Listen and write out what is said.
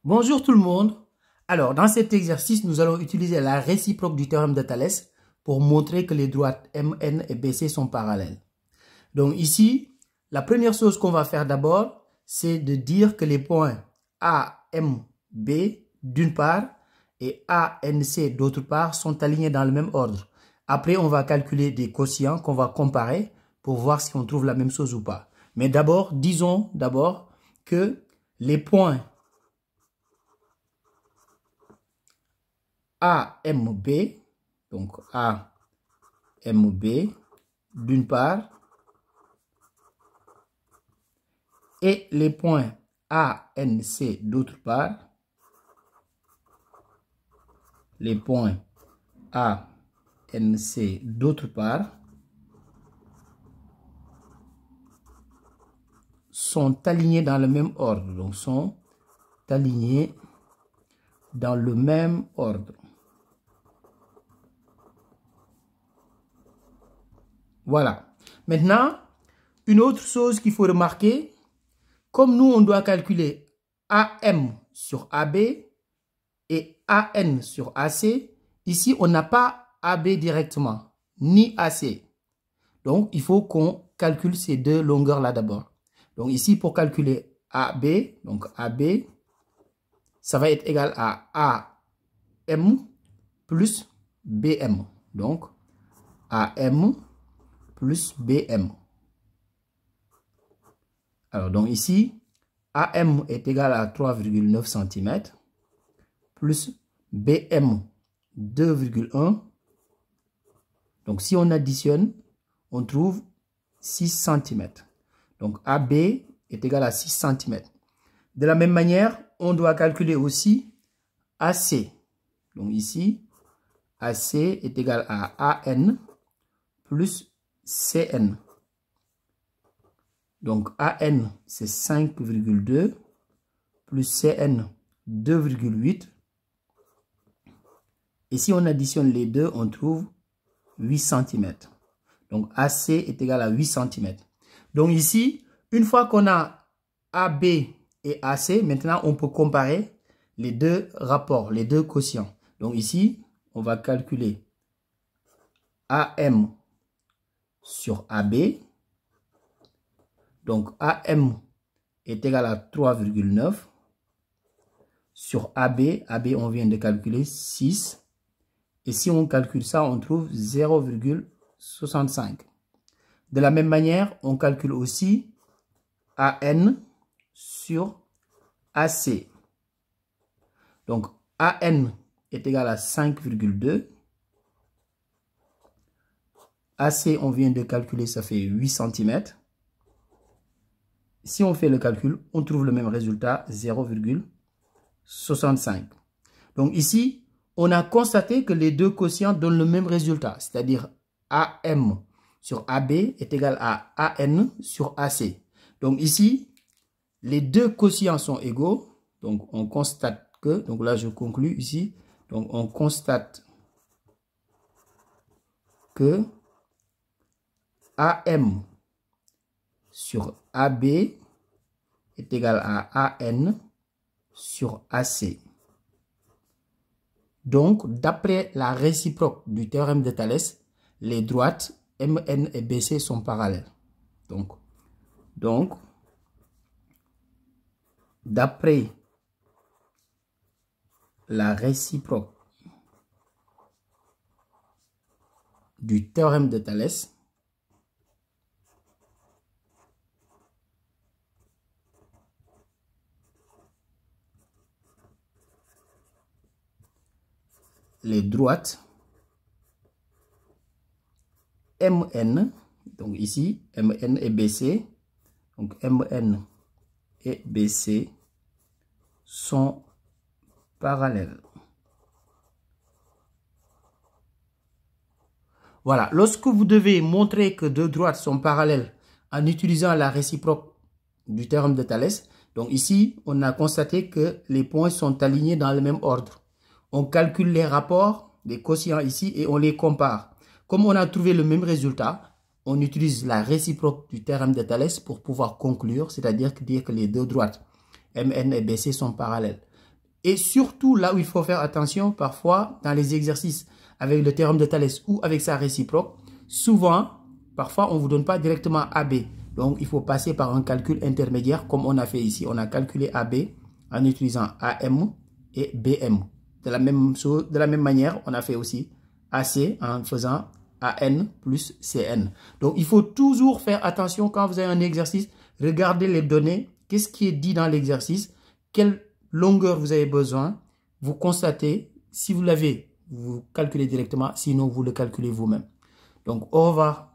Bonjour tout le monde. Alors, dans cet exercice, nous allons utiliser la réciproque du théorème de Thalès pour montrer que les droites MN et BC sont parallèles. Donc ici, la première chose qu'on va faire d'abord, c'est de dire que les points AMB d'une part et ANC d'autre part sont alignés dans le même ordre. Après, on va calculer des quotients qu'on va comparer pour voir si on trouve la même chose ou pas. Mais d'abord, disons d'abord que les points AMB, donc AMB d'une part, et les points ANC d'autre part, les points ANC d'autre part, sont alignés dans le même ordre, donc sont alignés dans le même ordre. Voilà. Maintenant, une autre chose qu'il faut remarquer, comme nous, on doit calculer AM sur AB et AN sur AC, ici, on n'a pas AB directement, ni AC. Donc, il faut qu'on calcule ces deux longueurs-là d'abord. Donc, ici, pour calculer AB, donc AB, ça va être égal à AM plus BM. Donc, AM plus BM. Alors, donc ici, AM est égal à 3,9 cm plus BM 2,1. Donc, si on additionne, on trouve 6 cm. Donc, AB est égal à 6 cm. De la même manière, on doit calculer aussi AC. Donc, ici, AC est égal à AN plus CN. Donc, AN, c'est 5,2 plus CN, 2,8. Et si on additionne les deux, on trouve 8 cm. Donc, AC est égal à 8 cm. Donc, ici, une fois qu'on a AB et AC, maintenant, on peut comparer les deux rapports, les deux quotients. Donc, ici, on va calculer AM sur AB. Donc, AM est égal à 3,9 sur AB. AB, on vient de calculer 6. Et si on calcule ça, on trouve 0,65. De la même manière, on calcule aussi AN sur AC. Donc, AN est égal à 5,2. AC, on vient de calculer, ça fait 8 cm. Si on fait le calcul, on trouve le même résultat, 0,65. Donc ici, on a constaté que les deux quotients donnent le même résultat, c'est-à-dire AM sur AB est égal à AN sur AC. Donc ici, les deux quotients sont égaux. Donc on constate que, donc là je conclus ici, donc on constate que AM sur AB est égal à AN sur AC. Donc, d'après la réciproque du théorème de Thalès, les droites MN et BC sont parallèles. Donc d'après la réciproque du théorème de Thalès, les droites MN, donc ici MN et BC, donc MN et BC sont parallèles. Voilà, lorsque vous devez montrer que deux droites sont parallèles en utilisant la réciproque du théorème de Thalès, donc ici on a constaté que les points sont alignés dans le même ordre. On calcule les rapports des quotients ici et on les compare. Comme on a trouvé le même résultat, on utilise la réciproque du théorème de Thalès pour pouvoir conclure, c'est-à-dire dire que les deux droites MN et BC sont parallèles. Et surtout, là où il faut faire attention, parfois, dans les exercices avec le théorème de Thalès ou avec sa réciproque, souvent, parfois, on ne vous donne pas directement AB. Donc, il faut passer par un calcul intermédiaire, comme on a fait ici. On a calculé AB en utilisant AM et BM. De la même manière, on a fait aussi AC en faisant AN plus CN. Donc, il faut toujours faire attention quand vous avez un exercice. Regardez les données. Qu'est-ce qui est dit dans l'exercice? Quelle longueur vous avez besoin? Vous constatez. Si vous l'avez, vous calculez directement. Sinon, vous le calculez vous-même. Donc, au revoir.